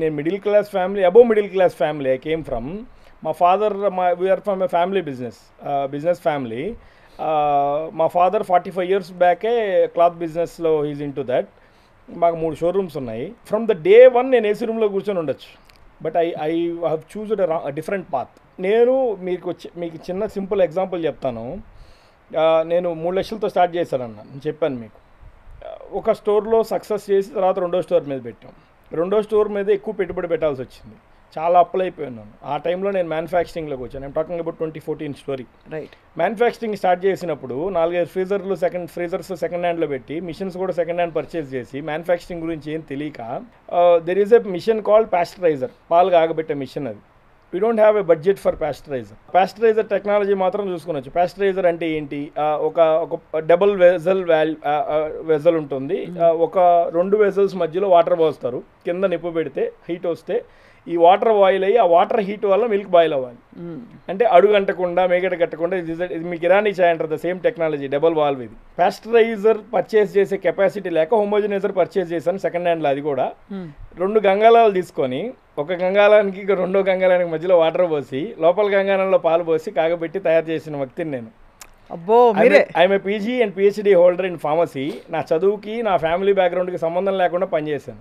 నేను middle class family, above middle class family I came from. మా father, we're from a family business family. మా father 45 years బ్యాకే cloth బిజినెస్లో is into that. మాకు 3 showrooms ఉన్నాయి. From the day 1 నేను AC రూమ్లో కూర్చొని ఉండొచ్చు, but I have choosed different path. నేను మీకు చిన్న సింపుల్ ఎగ్జాంపుల్ చెప్తాను. నేను 3 లక్షలతో స్టార్ట్ చేశానన్న, నేను చెప్పాను మీకు. ఒక స్టోర్లో సక్సెస్ చేసి తర్వాత రెండో స్టోర్ మీద పెట్టాం. రెండో స్టోర్ మీద ఎక్కువ పెట్టుబడి పెట్టాల్సి వచ్చింది, చాలా అప్పులు అయిపోయినాను. ఆ టైంలో నేను మ్యానుఫ్యాక్చరింగ్లోకి వచ్చాను. I'm talking about 2014 story. Right. Manufacturing start చేసినప్పుడు 4-5 ఫ్రీజర్స్ సెకండ్ హ్యాండ్లో పెట్టి, మిషన్స్ కూడా సెకండ్ హ్యాండ్ పర్చేస్ చేసి, మ్యానుఫ్యాక్చరింగ్ గురించి ఏం తెలియక, there is a machine called pasteurizer, పాలు కాగబెట్టే మిషన్. అది we don't have a budget for pasteurizer technology మాత్రం చూసుకోవచ్చు. పాస్టరైజర్ అంటే ఏంటి? ఒక డబుల్ వెజల్ ఉంటుంది. ఒక 2 వెజల్స్ మధ్యలో వాటర్ పోస్తారు, కింద నిప్పు పెడితే హీట్ వస్తే ఈ వాటర్ బాయిల్ అయ్యి, ఆ వాటర్ హీట్ వల్ల మిల్క్ బాయిల్ అవ్వాలి. అంటే అడుగు అంటకుండా, మేగడ కట్టకుండా. ఇది మీకు ఇరానీ చాయ్ అంటారు, the same technology, double valve. ఇది పాస్టరైజర్ పర్చేస్ చేసే కెపాసిటీ లేక హోమోజనైజర్ పర్చేస్ చేశాను సెకండ్ హ్యాండ్లో. అది కూడా 2 గంగాళాలు తీసుకొని, ఒక గంగాళానికి రెండో గంగాళానికి మధ్యలో వాటర్ పోసి, లోపల గంగాళంలో పాలు పోసి కాగబెట్టి తయారు చేసిన వ్యక్తిని నేను. అబ్బో, I'm a PG and PhD holder in pharmacy. నా చదువుకి, నా ఫ్యామిలీ బ్యాక్గ్రౌండ్కి సంబంధం లేకుండా పనిచేశాను.